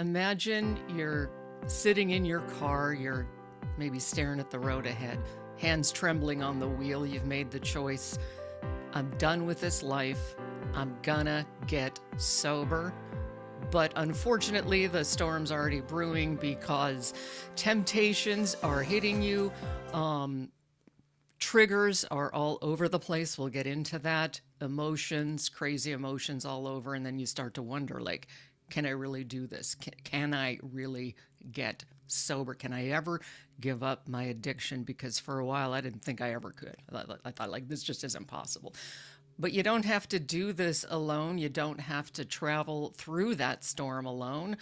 Imagine you're sitting in your car, you're maybe staring at the road ahead, hands trembling on the wheel. You've made the choice. I'm done with this life. I'm gonna get sober. But unfortunately, the storm's already brewing because temptations are hitting you. Triggers are all over the place. We'll get into that. Emotions, crazy emotions all over. And then you start to wonder, like, can I really do this? Can I really get sober? Can I ever give up my addiction? Because for a while, I didn't think I ever could. I thought, like, this just isn't possible. But you don't have to do this alone. You don't have to travel through that storm alone.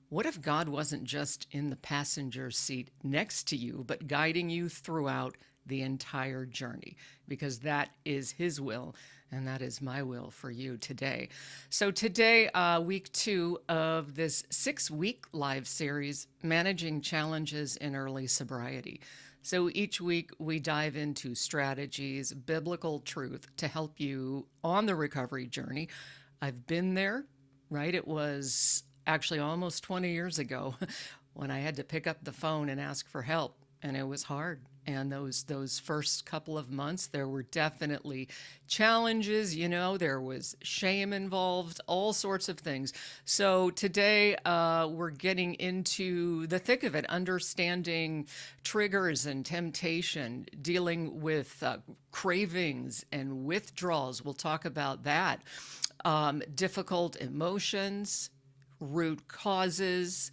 What if God wasn't just in the passenger seat next to you, but guiding you throughout the entire journey? Because that is His will, and that is my will for you today. So today, week 2 of this 6-week live series, Managing Challenges in Early Sobriety. So each week we dive into strategies, biblical truth to help you on the recovery journey. I've been there, right? It was actually almost 20 years ago when I had to pick up the phone and ask for help, and it was hard. And those first couple of months, there were definitely challenges, there was shame involved, all sorts of things. So today we're getting into the thick of it, understanding triggers and temptation, dealing with cravings and withdrawals. We'll talk about that. Difficult emotions, root causes,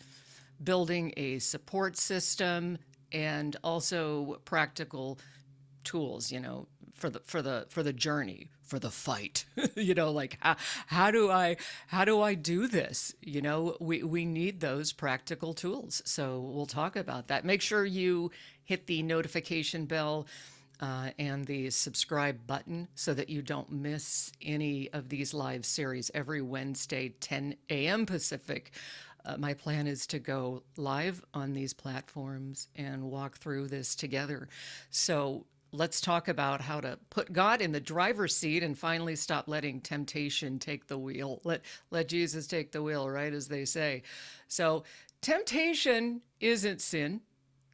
building a support system, and also practical tools, for the journey, for the fight. Like how do I do this? We need those practical tools. So we'll talk about that. Make sure you hit the notification bell and the subscribe button so that you don't miss any of these live series every Wednesday, 10 a.m. Pacific. My plan is to go live on these platforms and walk through this together. So let's talk about how to put God in the driver's seat and finally stop letting temptation take the wheel. Let Jesus take the wheel, right, as they say. So temptation isn't sin.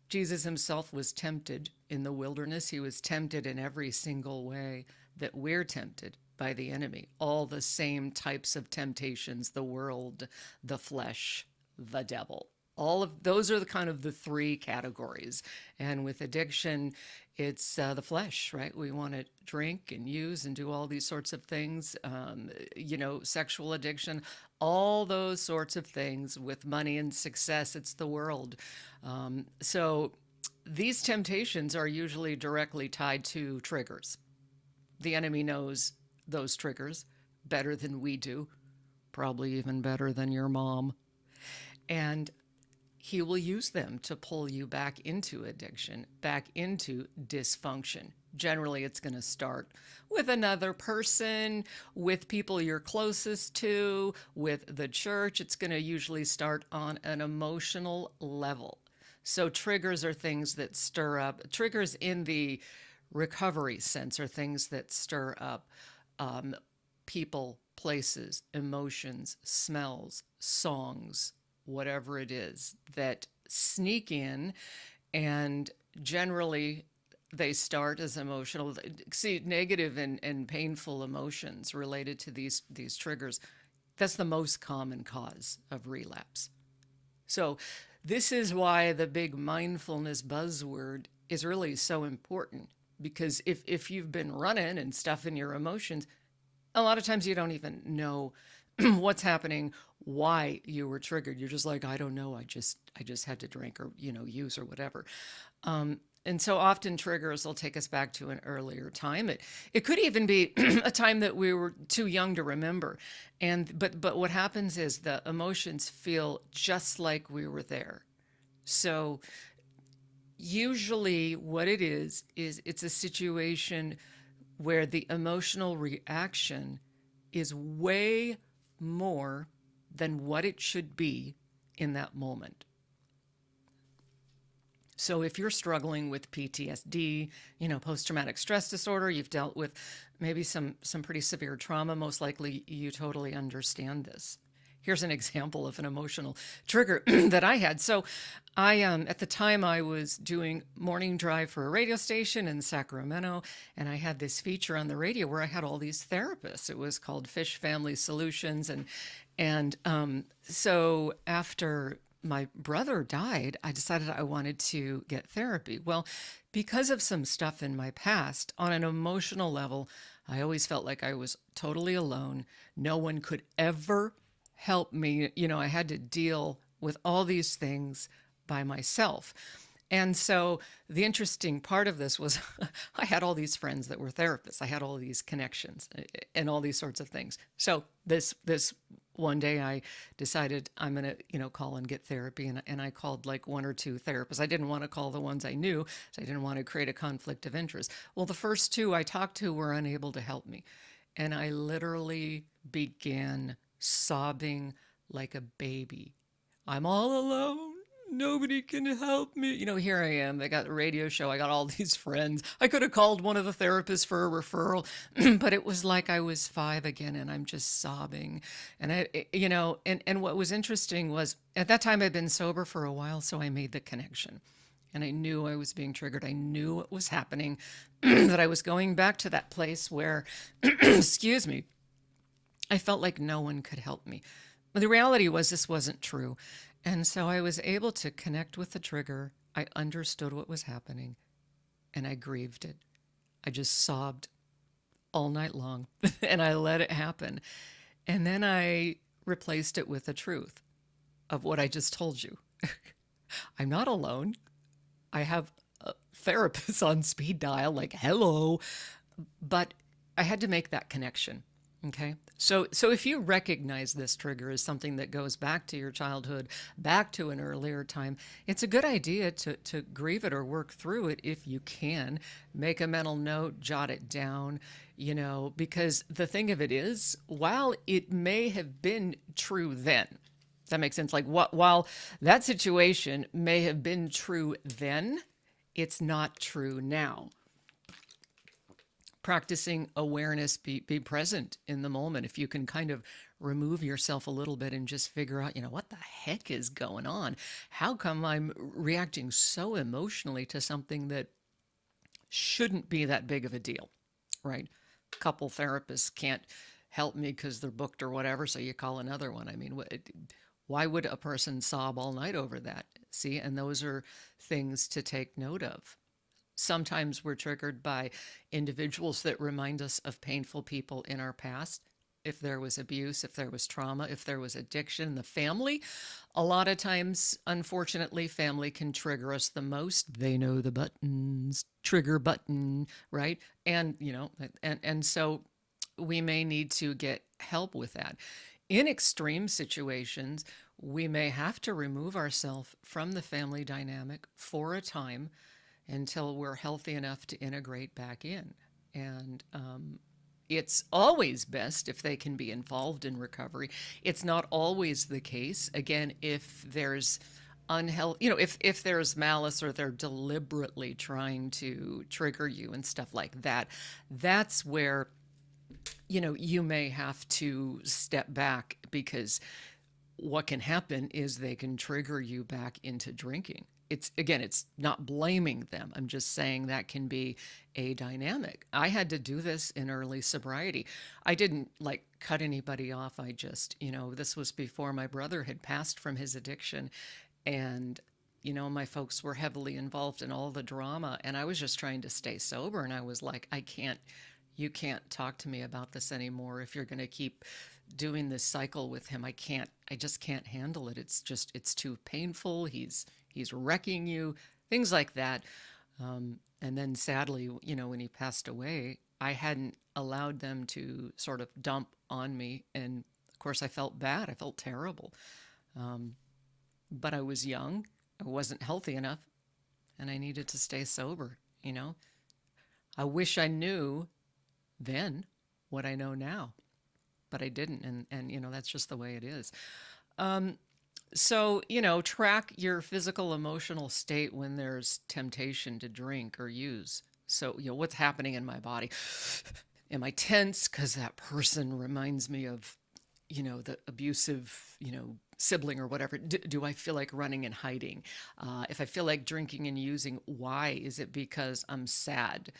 Jesus himself was tempted in the wilderness. He was tempted in every single way that we're tempted by the enemy. All the same types of temptations: the world, the flesh, the devil. All of those are the kind of the 3 categories. And with addiction, it's the flesh, right? We want to drink and use and do all these sorts of things, sexual addiction, all those sorts of things. With money and success, it's the world. So these temptations are usually directly tied to triggers. The enemy knows those triggers better than we do, probably even better than your mom. And he will use them to pull you back into addiction, back into dysfunction. Generally, it's going to start with another person, with people you're closest to, with the church. It's going to usually start on an emotional level. So triggers are things that stir up. Triggers in the recovery sense are things that stir up people, places, emotions, smells, songs, whatever it is that sneak in, and generally they start as emotional. See, negative and painful emotions related to these triggers, that's the most common cause of relapse. So this is why the big mindfulness buzzword is really so important, because if you've been running and stuffing your emotions, a lot of times you don't even know what's happening, why you were triggered. You're just like, I don't know. I just had to drink or, use or whatever. And so often triggers will take us back to an earlier time. It could even be a time that we were too young to remember. But what happens is the emotions feel just like we were there. So usually what it is it's a situation where the emotional reaction is way more than what it should be in that moment. So if you're struggling with PTSD, post-traumatic stress disorder, you've dealt with maybe some pretty severe trauma, most likely you totally understand this. here's an example of an emotional trigger that I had. So I at the time I was doing morning drive for a radio station in Sacramento, and I had this feature on the radio where I had all these therapists. It was called Fish Family Solutions, and so after my brother died, I decided I wanted to get therapy. Well, because of some stuff in my past, on an emotional level, I always felt like I was totally alone. No one could ever help me. I had to deal with all these things by myself. And so the interesting part of this was I had all these friends that were therapists. I had all these connections and all these sorts of things. So this one day I decided I'm going to, call and get therapy. And I called like one or two therapists. I didn't want to call the ones I knew, so I didn't want to create a conflict of interest. Well, the first two I talked to were unable to help me. And I literally began sobbing like a baby. I'm all alone. Nobody can help me. Here I am. I got the radio show. I got all these friends. I could have called one of the therapists for a referral, but it was like I was 5 again and I'm just sobbing. And and what was interesting was at that time I'd been sober for a while, so I made the connection. And I knew I was being triggered. I knew what was happening, that I was going back to that place where, excuse me, I felt like no one could help me. But the reality was this wasn't true. And so I was able to connect with the trigger. I understood what was happening and I grieved it. I just sobbed all night long and I let it happen. And then I replaced it with the truth of what I just told you. I'm not alone. I have therapists on speed dial, like, hello. But I had to make that connection. Okay. So if you recognize this trigger as something that goes back to your childhood, back to an earlier time, it's a good idea to grieve it or work through it if you can. Make a mental note, jot it down, because the thing of it is, while it may have been true then, does that make sense? Like while that situation may have been true then, it's not true now. Practicing awareness, be present in the moment. If you can kind of remove yourself a little bit and just figure out, what the heck is going on? How come I'm reacting so emotionally to something that shouldn't be that big of a deal, right? A couple therapists can't help me because they're booked or whatever, so you call another one. I mean, why would a person sob all night over that? See, and those are things to take note of. Sometimes we're triggered by individuals that remind us of painful people in our past. If there was abuse, if there was trauma, if there was addiction in the family, a lot of times, unfortunately, family can trigger us the most. They know the buttons, trigger button, right? And, and so we may need to get help with that. In extreme situations, we may have to remove ourselves from the family dynamic for a time until we're healthy enough to integrate back in. And it's always best if they can be involved in recovery. It's not always the case. Again, if there's unhealthy, if there's malice or they're deliberately trying to trigger you and stuff like that, that's where, you may have to step back, because what can happen is they can trigger you back into drinking. It's not blaming them. I'm just saying that can be a dynamic. I had to do this in early sobriety. I didn't cut anybody off. I just, this was before my brother had passed from his addiction. And, my folks were heavily involved in all the drama. And I was just trying to stay sober. And I was like, you can't talk to me about this anymore. If you're going to keep doing this cycle with him, I just can't handle it. It's too painful. He's wrecking you, things like that. And then sadly, when he passed away, I hadn't allowed them to sort of dump on me. And of course I felt bad. I felt terrible. But I was young. I wasn't healthy enough, and I needed to stay sober. I wish I knew then what I know now, but I didn't. And that's just the way it is. So, track your physical, emotional state when there's temptation to drink or use. So, what's happening in my body? Am I tense because that person reminds me of, the abusive, sibling or whatever, do I feel like running and hiding? If I feel like drinking and using, why? Is it because I'm sad?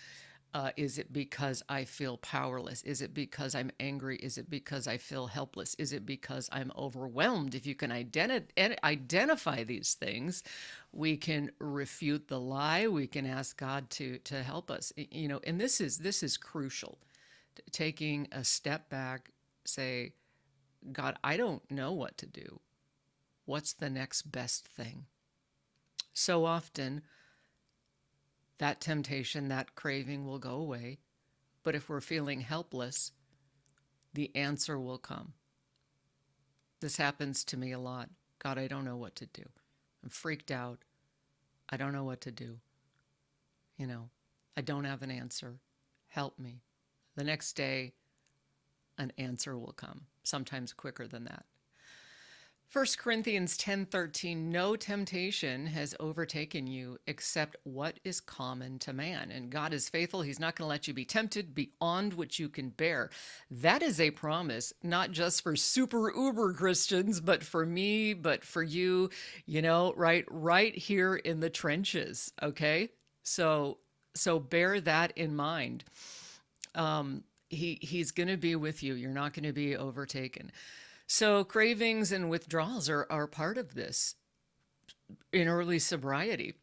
Is it because I feel powerless? Is it because I'm angry? Is it because I feel helpless? Is it because I'm overwhelmed? If you can identify these things, we can refute the lie. We can ask God to help us. And this is crucial. Taking a step back, say, God, I don't know what to do. What's the next best thing? So often, that temptation, that craving will go away. But if we're feeling helpless, the answer will come. This happens to me a lot. God, I don't know what to do. I'm freaked out. I don't know what to do. I don't have an answer. Help me. The next day, an answer will come, sometimes quicker than that. 1 Corinthians 10:13, no temptation has overtaken you except what is common to man. And God is faithful. He's not going to let you be tempted beyond what you can bear. That is a promise, not just for super uber Christians, but for me, but for you, right here in the trenches. Okay. So bear that in mind. He's going to be with you. You're not going to be overtaken. So cravings and withdrawals are part of this in early sobriety.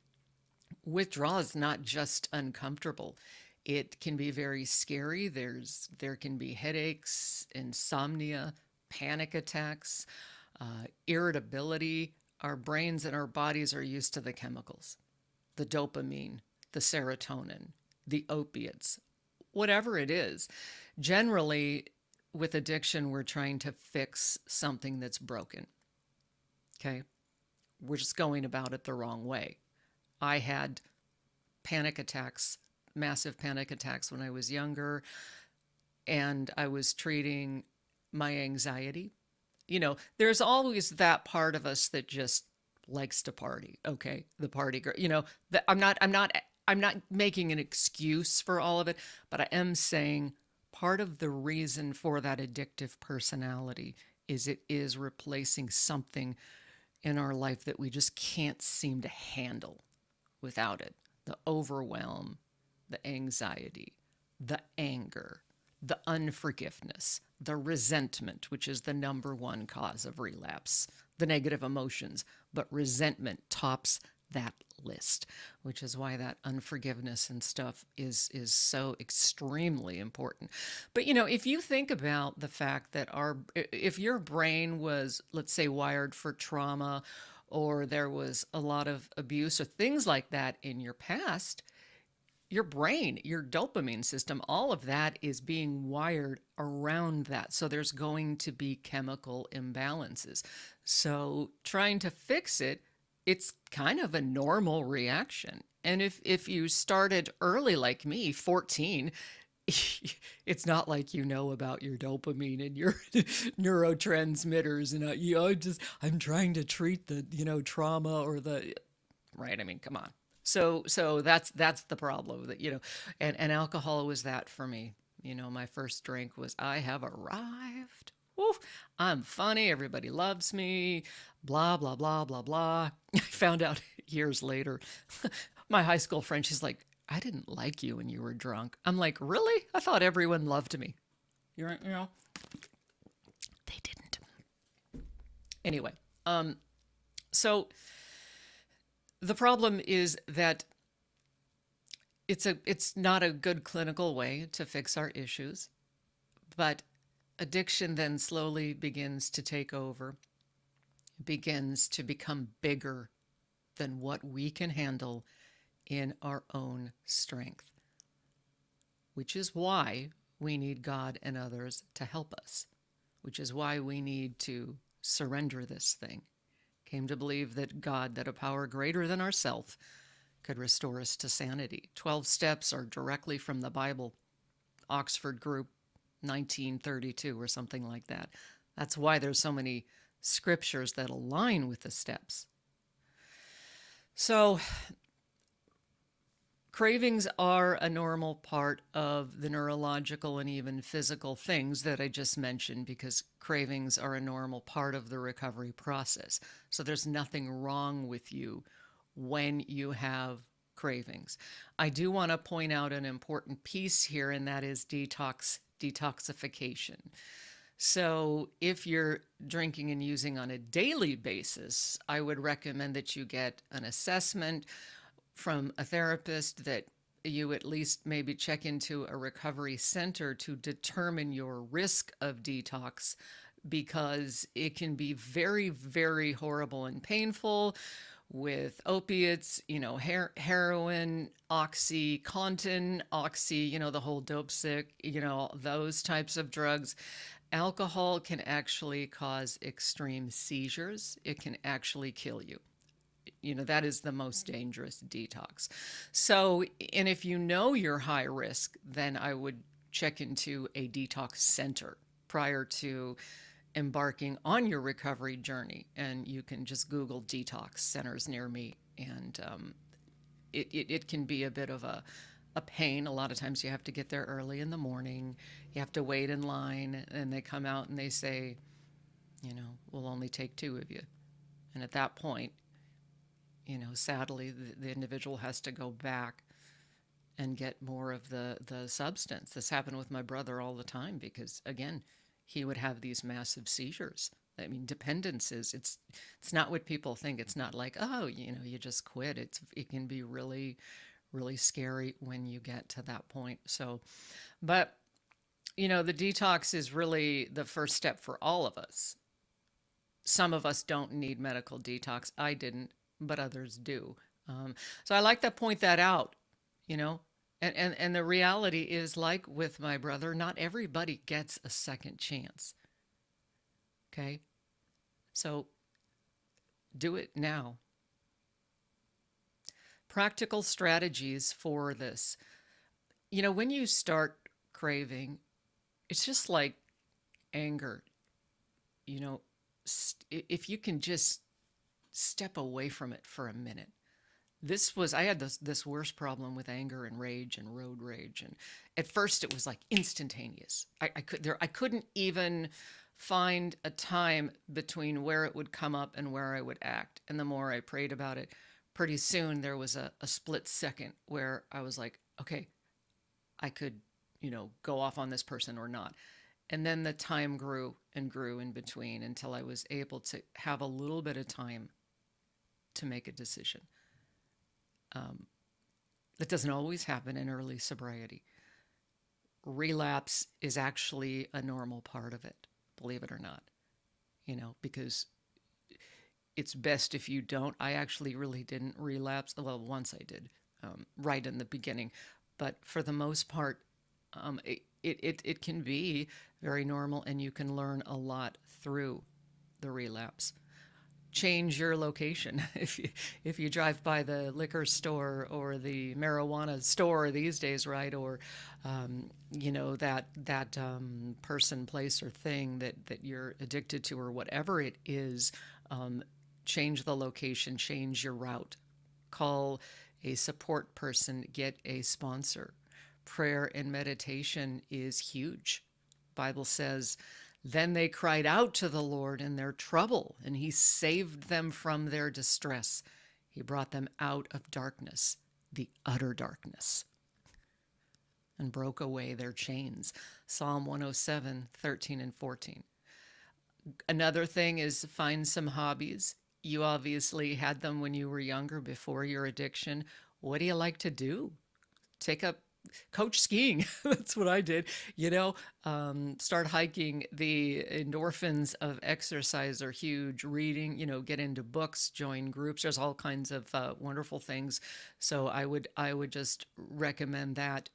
Withdrawal is not just uncomfortable. It can be very scary. There can be headaches, insomnia, panic attacks, irritability. Our brains and our bodies are used to the chemicals, the dopamine, the serotonin, the opiates, whatever it is. Generally, with addiction, we're trying to fix something that's broken. Okay? We're just going about it the wrong way. I had panic attacks, massive panic attacks when I was younger, and I was treating my anxiety. There's always that part of us that just likes to party. Okay? The party girl. I'm not making an excuse for all of it, but I am saying part of the reason for that addictive personality is it is replacing something in our life that we just can't seem to handle without it. The overwhelm, the anxiety, the anger, the unforgiveness, the resentment, which is the number one cause of relapse, the negative emotions, but resentment tops that list, which is why that unforgiveness and stuff is so extremely important. But if you think about the fact that if your brain was, let's say, wired for trauma, or there was a lot of abuse or things like that in your past, your brain, your dopamine system, all of that is being wired around that. So there's going to be chemical imbalances. So trying to fix it, it's kind of a normal reaction. And if you started early like me, 14, it's not like about your dopamine and your neurotransmitters. And I'm trying to treat the, trauma or the, right? I mean, come on. So that's the problem that, and alcohol was that for me. My first drink was, I have arrived. Ooh, I'm funny. Everybody loves me. Blah, blah, blah, blah, blah. I found out years later, my high school friend, she's like, I didn't like you when you were drunk. I'm like, really? I thought everyone loved me. They didn't. Anyway, so the problem is that it's not a good clinical way to fix our issues, but addiction then slowly begins to take over, begins to become bigger than what we can handle in our own strength, which is why we need God and others to help us, which is why we need to surrender this thing. Came to believe that God, that a power greater than ourself, could restore us to sanity. 12 steps are directly from the Bible, Oxford Group, 1932 or something like that. That's why there's so many scriptures that align with the steps. So Cravings are a normal part of the neurological and even physical things that I just mentioned because cravings are a normal part of the recovery process. So there's nothing wrong with you when you have cravings. I do want to point out an important piece here, and that is detoxification. So if you're drinking and using on a daily basis, I would recommend that you get an assessment from a therapist, that you at least maybe check into a recovery center to determine your risk of detox, because it can be very, very horrible and painful with opiates, heroin, oxycontin, the whole dope sick, those types of drugs. Alcohol can actually cause extreme seizures. It can actually kill you. That is the most dangerous detox. So, and if you know you're high risk, then I would check into a detox center prior to embarking on your recovery journey. And you can just Google detox centers near me. And it can be a bit of a pain. A lot of times you have to get there early in the morning. You have to wait in line, and they come out and they say, we'll only take 2 of you. And at that point, sadly, the individual has to go back and get more of the substance. This happened with my brother all the time because, again, he would have these massive seizures. I mean, dependence it's not what people think. It's not like, oh, you just quit. It can be really, really scary when you get to that point. So, but, the detox is really the first step for all of us. Some of us don't need medical detox. I didn't, but others do. So I like to point that out, and the reality is, like with my brother, not everybody gets a second chance. Okay. So do it now. Practical strategies for this. When you start craving, it's just like anger. If you can just step away from it for a minute. I had this worst problem with anger and rage and road rage. And at first it was like instantaneous. I couldn't even find a time between where it would come up and where I would act. And the more I prayed about it, pretty soon there was a split second where I was like, okay, I could, go off on this person or not. And then the time grew and grew in between until I was able to have a little bit of time to make a decision. That doesn't always happen in early sobriety. Relapse is actually a normal part of it, believe it or not, because it's best if you don't. I actually really didn't relapse. Well, once I did, right in the beginning. But for the most part, it can be very normal, and you can learn a lot through the relapse. Change your location. If you drive by the liquor store or the marijuana store these days, right, or that person, place, or thing that you're addicted to, or whatever it is, change the location, change your route, call a support person, get a sponsor. Prayer and meditation is huge. Bible says, then they cried out to the Lord in their trouble, and he saved them from their distress. He brought them out of darkness, the utter darkness, and broke away their chains. Psalm 107, 13 and 14. Another thing is find some hobbies. You obviously had them when you were younger, before your addiction. What do you like to do? Coach skiing. That's what I did. Start hiking. The endorphins of exercise are huge. Reading, get into books, join groups. There's all kinds of wonderful things. So I would just recommend that,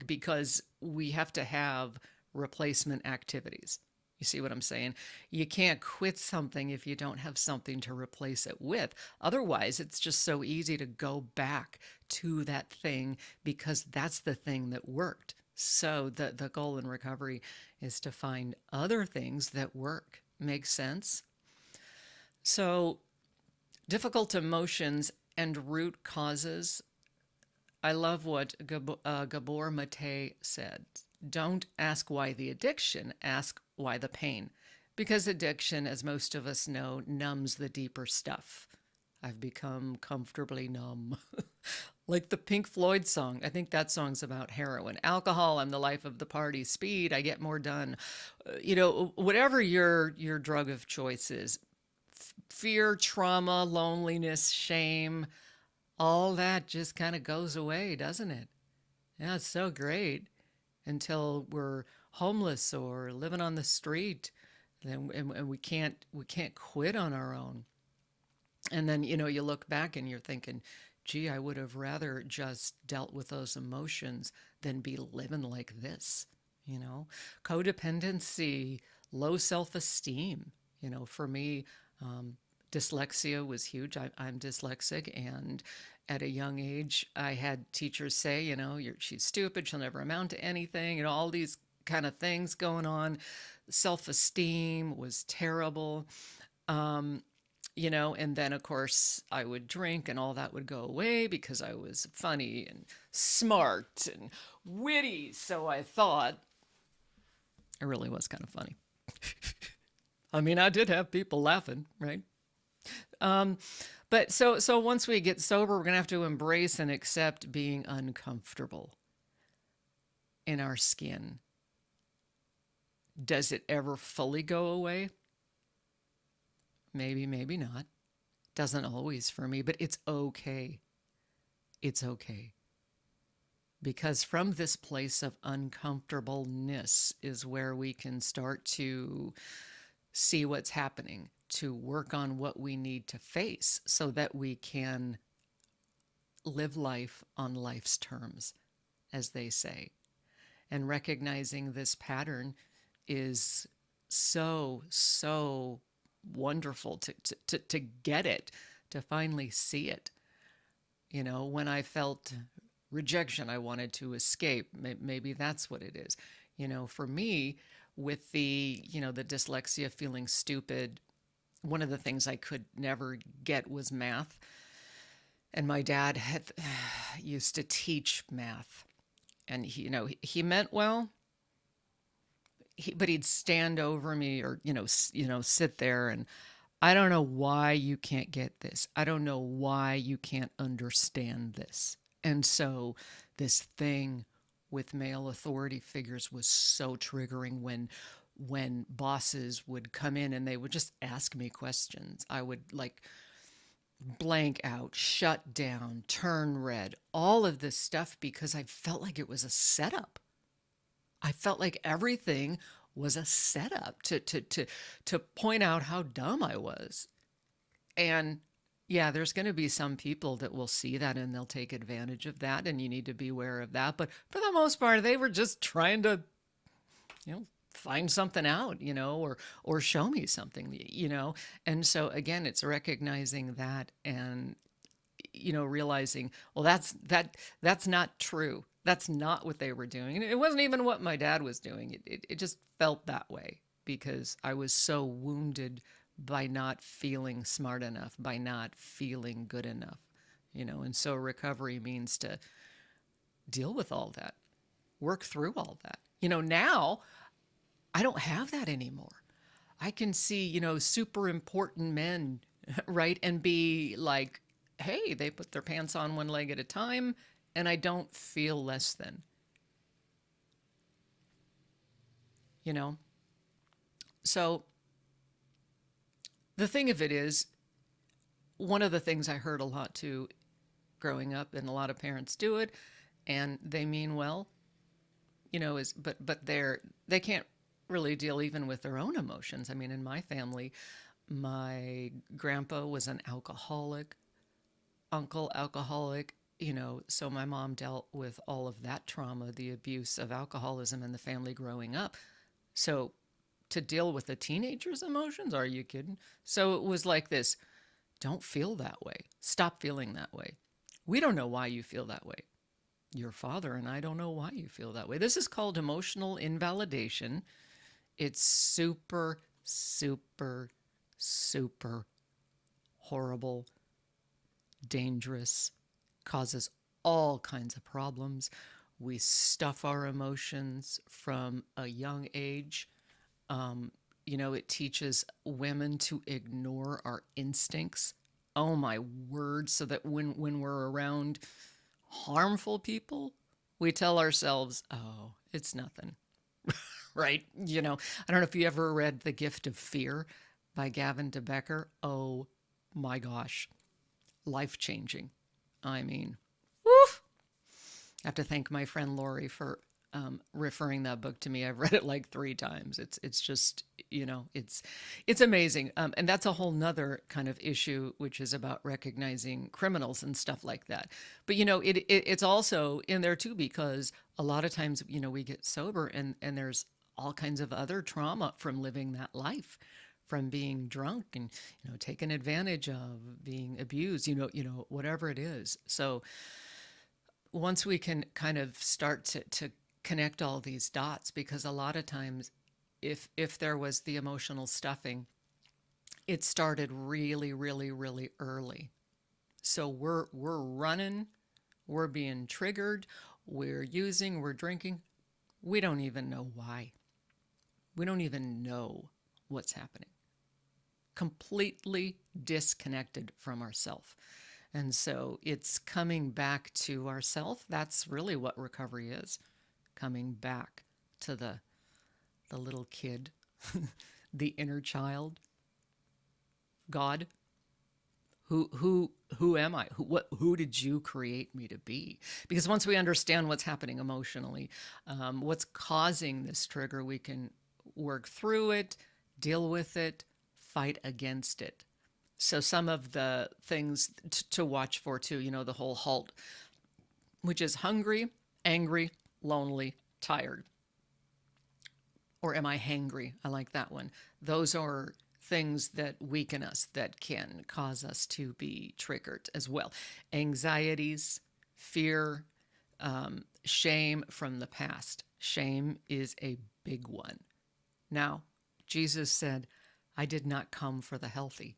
because we have to have replacement activities. You see what I'm saying? You can't quit something if you don't have something to replace it with. Otherwise, it's just so easy to go back to that thing because that's the thing that worked. So the goal in recovery is to find other things that work. Makes sense? So difficult emotions and root causes. I love what Gabor Mate said. Don't ask why the addiction, ask why the pain. Because addiction, as most of us know, numbs the deeper stuff. I've become comfortably numb. Like the Pink Floyd song. I think that song's about heroin. Alcohol, I'm the life of the party. Speed, I get more done. Whatever your drug of choice is, fear, trauma, loneliness, shame, all that just kind of goes away, doesn't it? Yeah, it's so great until we're homeless or living on the street, and we can't quit on our own. And then you look back and you're thinking, gee, I would have rather just dealt with those emotions than be living like this. You know, codependency, low self-esteem. For me, um, dyslexia was huge. I'm dyslexic, and at a young age, I had teachers say, she's stupid, she'll never amount to anything, all these kind of things going on. Self-esteem was terrible. And then of course I would drink and all that would go away because I was funny and smart and witty. So I thought I really was kind of funny. I mean, I did have people laughing, right? Um, but so once we get sober, we're gonna have to embrace and accept being uncomfortable in our skin. Does it ever fully go away? Maybe, maybe not. Doesn't always for me, but it's okay. It's okay. Because from this place of uncomfortableness is where we can start to see what's happening, to work on what we need to face so that we can live life on life's terms, as they say. And recognizing this pattern is so wonderful to get it, to finally see it. When I felt rejection, I wanted to escape. Maybe that's what it is. For me, with the dyslexia, feeling stupid, one of the things I could never get was math. And my dad had used to teach math, and he meant well. But he'd stand over me, or sit there, and I don't know why you can't get this. I don't know why you can't understand this. And so this thing with male authority figures was so triggering. When bosses would come in and they would just ask me questions, I would like blank out, shut down, turn red, all of this stuff, because I felt like it was a setup. I felt like everything was a setup to point out how dumb I was. And yeah, there's going to be some people that will see that and they'll take advantage of that, and you need to be aware of that. But for the most part, they were just trying to, find something out, or show me something. And so again, it's recognizing that and realizing, well, that's not true. That's not what they were doing. And it wasn't even what my dad was doing. It just felt that way because I was so wounded by not feeling smart enough, by not feeling good enough, And so recovery means to deal with all that, work through all that. Now I don't have that anymore. I can see, super important men, right? And be like, hey, they put their pants on one leg at a time, and I don't feel less than, So the thing of it is, one of the things I heard a lot too growing up, and a lot of parents do it, and they mean well, is but they can't really deal even with their own emotions. I mean, in my family, my grandpa was an alcoholic, uncle alcoholic, so my mom dealt with all of that trauma, the abuse of alcoholism in the family growing up. So to deal with a teenager's emotions, are you kidding? So it was like this, don't feel that way. Stop feeling that way. We don't know why you feel that way. Your father and I don't know why you feel that way. This is called emotional invalidation. It's super, super, super horrible, dangerous, causes all kinds of problems. We stuff our emotions from a young age. Um, it teaches women to ignore our instincts. Oh my word, so that when we're around harmful people, we tell ourselves, oh, it's nothing, right? I don't know if you ever read The Gift of Fear by Gavin de Becker. Oh my gosh, life changing. I mean, woof. I have to thank my friend Lori for referring that book to me. I've read it like 3 times. It's just it's amazing, and that's a whole nother kind of issue, which is about recognizing criminals and stuff like that. But it's also in there too, because a lot of times we get sober, and there's all kinds of other trauma from living that life, from being drunk and taken advantage of, being abused, whatever it is. So once we can kind of start to connect all these dots, because a lot of times if there was the emotional stuffing, it started really, really, really early. So we're running, we're being triggered, we're drinking. We don't even know why. We don't even know what's happening. Completely disconnected from ourself. And so it's coming back to ourself. That's really what recovery is. Coming back to the little kid, the inner child. God, who am I? Who did you create me to be? Because once we understand what's happening emotionally, what's causing this trigger, we can work through it, deal with it, fight against it. So some of the things to watch for too, the whole HALT, which is hungry, angry, lonely, tired. Or am I hangry? I like that one. Those are things that weaken us, that can cause us to be triggered as well. Anxieties, fear, shame from the past. Shame is a big one. Now, Jesus said, I did not come for the healthy.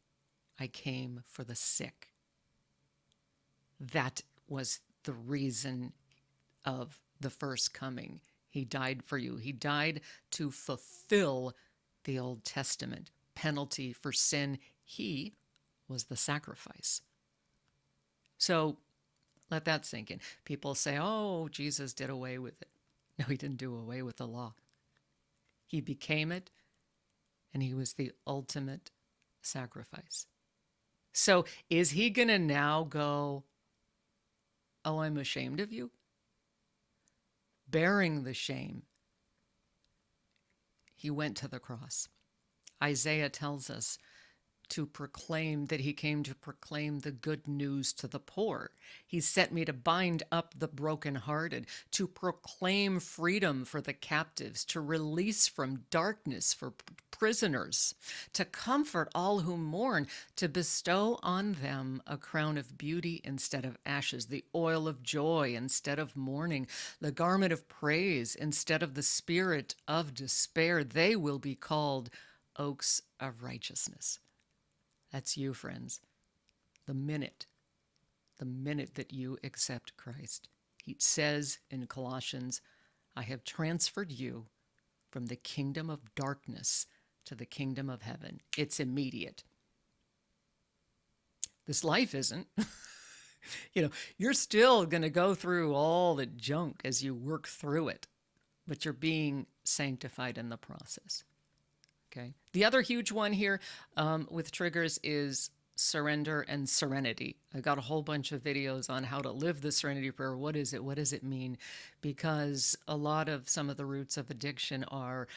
I came for the sick. That was the reason of the first coming. He died for you. He died to fulfill the Old Testament penalty for sin. He was the sacrifice. So let that sink in. People say, oh, Jesus did away with it. No, he didn't do away with the law. He became it, and he was the ultimate sacrifice. So is he going to now go, oh, I'm ashamed of you? Bearing the shame, he went to the cross. Isaiah tells us to proclaim that he came to proclaim the good news to the poor. He sent me to bind up the brokenhearted, to proclaim freedom for the captives, to release from darkness for prisoners, to comfort all who mourn, to bestow on them a crown of beauty instead of ashes, the oil of joy instead of mourning, the garment of praise instead of the spirit of despair. They will be called oaks of righteousness. That's you, friends. The minute that you accept Christ. He says in Colossians, I have transferred you from the kingdom of darkness to the kingdom of heaven. It's immediate. This life isn't. You're still going to go through all the junk as you work through it, but you're being sanctified in the process. Okay. The other huge one here with triggers is surrender and serenity. I got a whole bunch of videos on how to live the serenity prayer. What is it? What does it mean? Because a lot of some of the roots of addiction are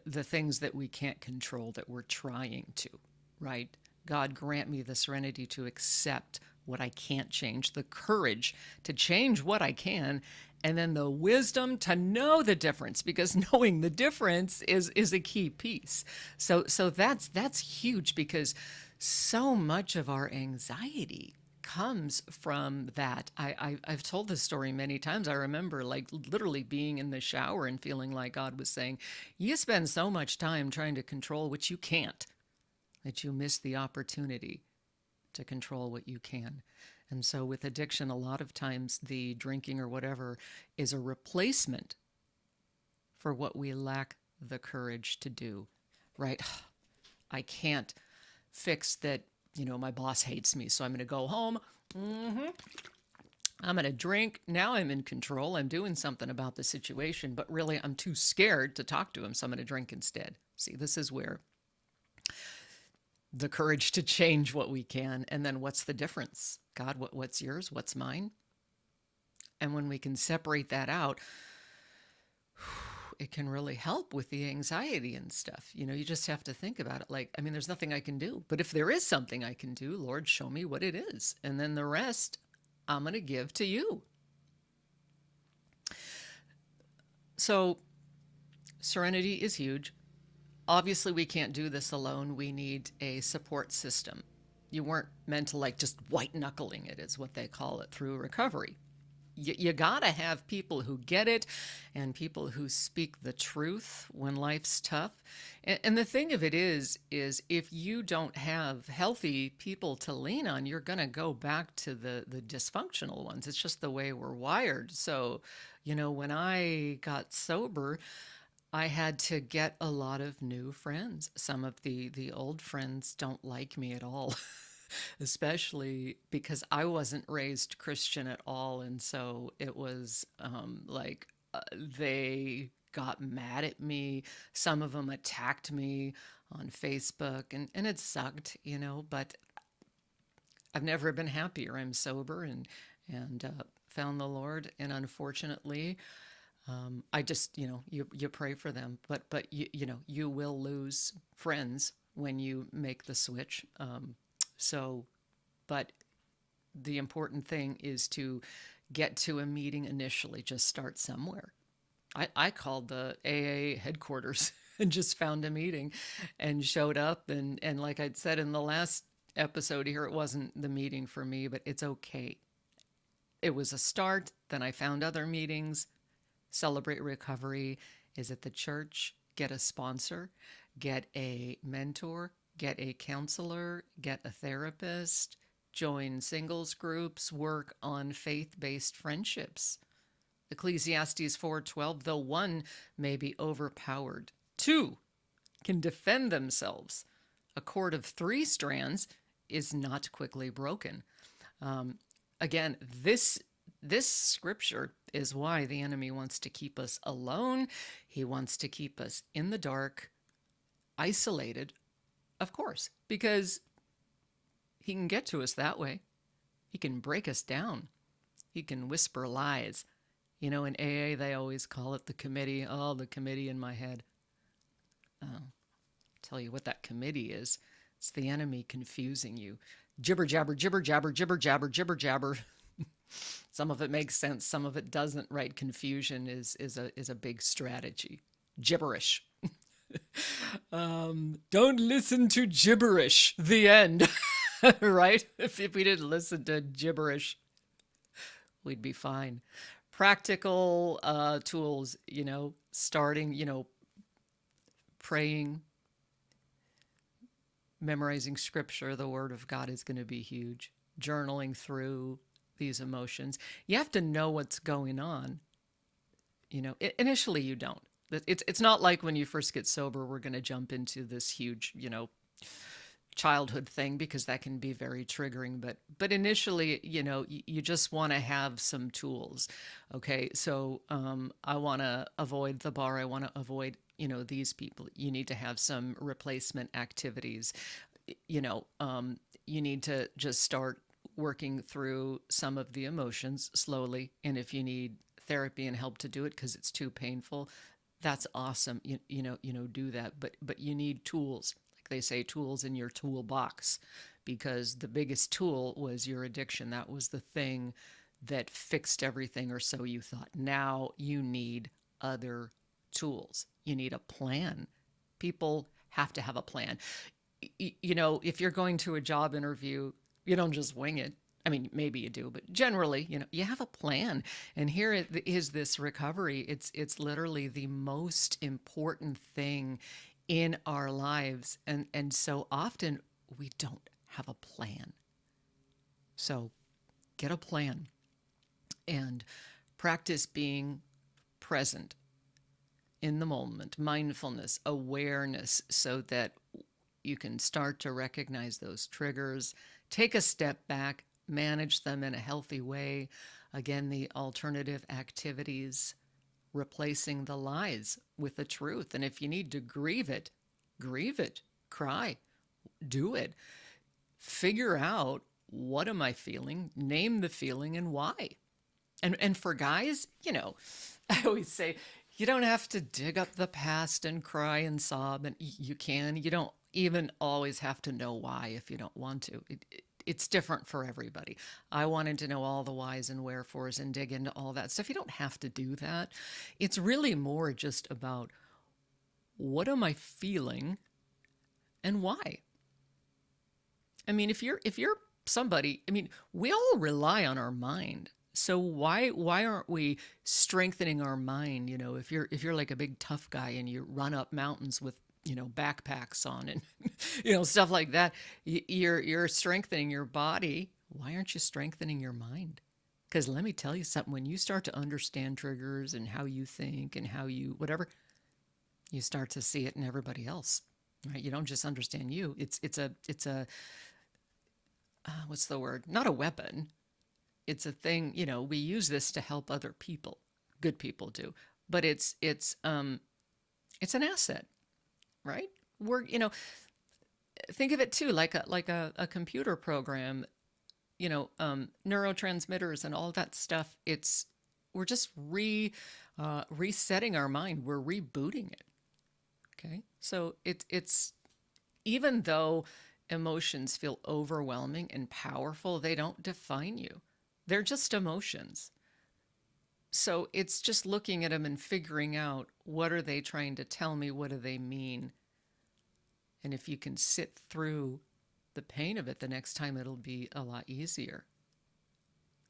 the things that we can't control, that we're trying to, right? God, grant me the serenity to accept what I can't change, the courage to change what I can, and then the wisdom to know the difference, because knowing the difference is a key piece. So that's huge, because so much of our anxiety comes from that. I've told this story many times. I remember like literally being in the shower and feeling like God was saying, you spend so much time trying to control what you can't, that you miss the opportunity to control what you can. And so with addiction, a lot of times the drinking or whatever is a replacement for what we lack the courage to do, right? I can't fix that, my boss hates me, so I'm going to go home. I'm going to drink. Now I'm in control. I'm doing something about the situation, but really I'm too scared to talk to him, so I'm going to drink instead. See, this is where the courage to change what we can. And then what's the difference? God, what's yours? What's mine? And when we can separate that out, it can really help with the anxiety and stuff. You just have to think about it like, there's nothing I can do. But if there is something I can do, Lord, show me what it is. And then the rest, I'm going to give to you. So serenity is huge. Obviously, we can't do this alone. We need a support system. You weren't meant to just white-knuckling it, is what they call it, through recovery. You got to have people who get it and people who speak the truth when life's tough. And the thing of it is if you don't have healthy people to lean on, you're going to go back to the dysfunctional ones. It's just the way we're wired. So, when I got sober, I had to get a lot of new friends. Some of the old friends don't like me at all. Especially because I wasn't raised Christian at all. And so it was they got mad at me. Some of them attacked me on Facebook and it sucked, but I've never been happier. I'm sober and found the Lord. And unfortunately, I just, you pray for them, but you will lose friends when you make the switch. But the important thing is to get to a meeting initially, just start somewhere. I called the AA headquarters and just found a meeting and showed up. And like I'd said in the last episode here, it wasn't the meeting for me, but it's okay. It was a start. Then I found other meetings. Celebrate Recovery is at the church. Get a sponsor, get a mentor, get a counselor, get a therapist, join singles groups, work on faith-based friendships. Ecclesiastes 4:12, though one may be overpowered, two can defend themselves. A cord of 3 strands is not quickly broken. Again, this scripture is why the enemy wants to keep us alone. He wants to keep us in the dark, isolated, of course, because he can get to us that way. He can break us down. He can whisper lies. In AA, they always call it the committee. Oh, the committee in my head. Tell you what that committee is. It's the enemy confusing you. Jibber jabber, jibber jabber, jibber jabber, jibber jabber. Some of it makes sense. Some of it doesn't, right? Confusion is a big strategy. Gibberish. Don't listen to gibberish. The end. Right? If we didn't listen to gibberish, we'd be fine. Practical tools, starting, praying, memorizing scripture, the word of God is going to be huge. Journaling through these emotions. You have to know what's going on. Initially you don't. It's not like when you first get sober, we're going to jump into this huge, childhood thing, because that can be very triggering. But initially, you just want to have some tools. Okay, so I want to avoid the bar. I want to avoid, these people. You need to have some replacement activities. You need to just start working through some of the emotions slowly. And if you need therapy and help to do it because it's too painful, that's awesome. Do that. But you need tools. Like they say, tools in your toolbox, because the biggest tool was your addiction. That was the thing that fixed everything, or so you thought. Now you need other tools. You need a plan. People have to have a plan. If you're going to a job interview, you don't just wing it. I mean, maybe you do, but generally, you have a plan. And here is this recovery. It's literally the most important thing in our lives. And so often we don't have a plan. So get a plan and practice being present in the moment, mindfulness, awareness, so that you can start to recognize those triggers, take a step back, manage them in a healthy way. Again, the alternative activities, replacing the lies with the truth. And if you need to grieve it, cry, do it. Figure out, what am I feeling? Name the feeling and why. And for guys, I always say, you don't have to dig up the past and cry and sob, and you can. You don't even always have to know why if you don't want to. It's different for everybody. I wanted to know all the whys and wherefores and dig into all that stuff. You don't have to do that. It's really more just about, what am I feeling and why? I mean, if you're somebody, we all rely on our mind. So why aren't we strengthening our mind? If you're like a big tough guy and you run up mountains with backpacks on and stuff like that, you're strengthening your body. Why aren't you strengthening your mind? Because let me tell you something, when you start to understand triggers and how you think and how you whatever, you start to see it in everybody else, right? You don't just understand you. It's a what's the word? Not a weapon. It's a thing, we use this to help other people. Good people do. But it's an asset, right? We're, think of it too, like a computer program, neurotransmitters and all that stuff. We're just resetting our mind. We're rebooting it. Okay. So it's, even though emotions feel overwhelming and powerful, they don't define you. They're just emotions. So it's just looking at them and figuring out, what are they trying to tell me? What do they mean? And if you can sit through the pain of it, the next time it'll be a lot easier.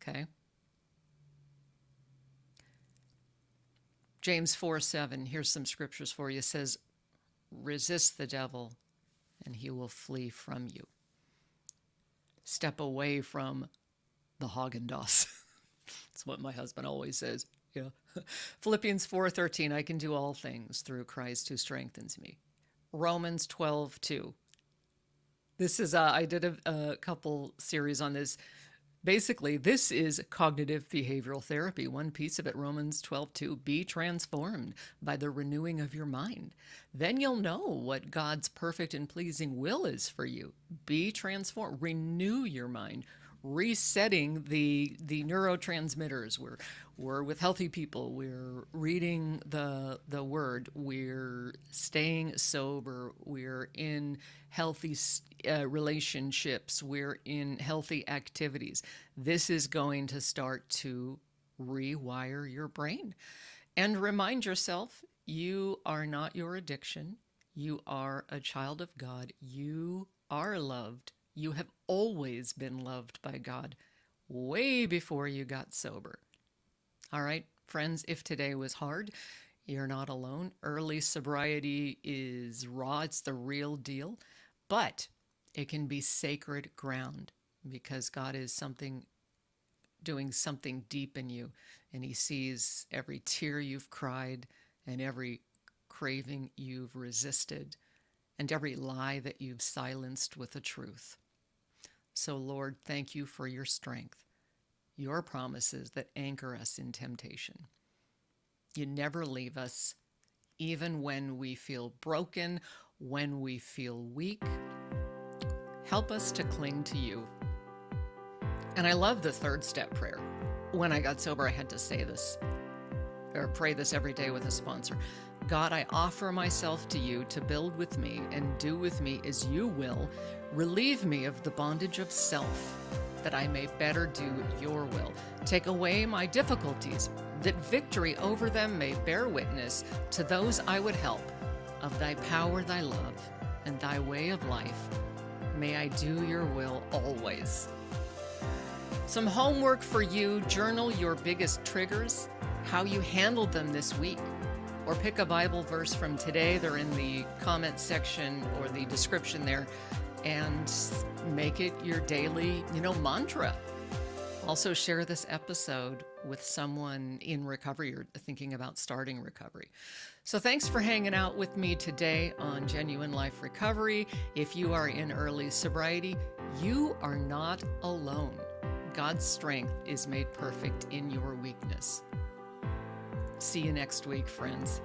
Okay? James 4:7, here's some scriptures for you. It says, resist the devil and he will flee from you. Step away from the Haagen-Dazs. That's what my husband always says. Yeah. Philippians 4:13, I can do all things through Christ who strengthens me. Romans 12:2. This is, I did a couple series on this. Basically, this is cognitive behavioral therapy. One piece of it, Romans 12:2, be transformed by the renewing of your mind. Then you'll know what God's perfect and pleasing will is for you. Be transformed, renew your mind, resetting the neurotransmitters. We're with healthy people. We're reading the word. We're staying sober. We're in healthy relationships. We're in healthy activities. This is going to start to rewire your brain. And remind yourself, you are not your addiction. You are a child of God. You are loved. You have always been loved by God, way before you got sober. All right, friends, if today was hard, you're not alone. Early sobriety is raw. It's the real deal. But it can be sacred ground, because God is doing something deep in you. And he sees every tear you've cried and every craving you've resisted and every lie that you've silenced with the truth. So, Lord, thank you for your strength, your promises that anchor us in temptation. You never leave us, even when we feel broken, when we feel weak. Help us to cling to you. And I love the third step prayer. When I got sober, I had to say this, or pray this every day with a sponsor. God, I offer myself to you to build with me and do with me as you will. Relieve me of the bondage of self, that I may better do your will. Take away my difficulties, that victory over them may bear witness to those I would help of thy power, thy love, and thy way of life. May I do your will always. Some homework for you: journal your biggest triggers, how you handled them this week, or pick a Bible verse from today. They're in the comment section or the description there, and make it your daily, mantra. Also, share this episode with someone in recovery or thinking about starting recovery. So thanks for hanging out with me today on Genuine Life Recovery. If you are in early sobriety, you are not alone. God's strength is made perfect in your weakness. See you next week, friends.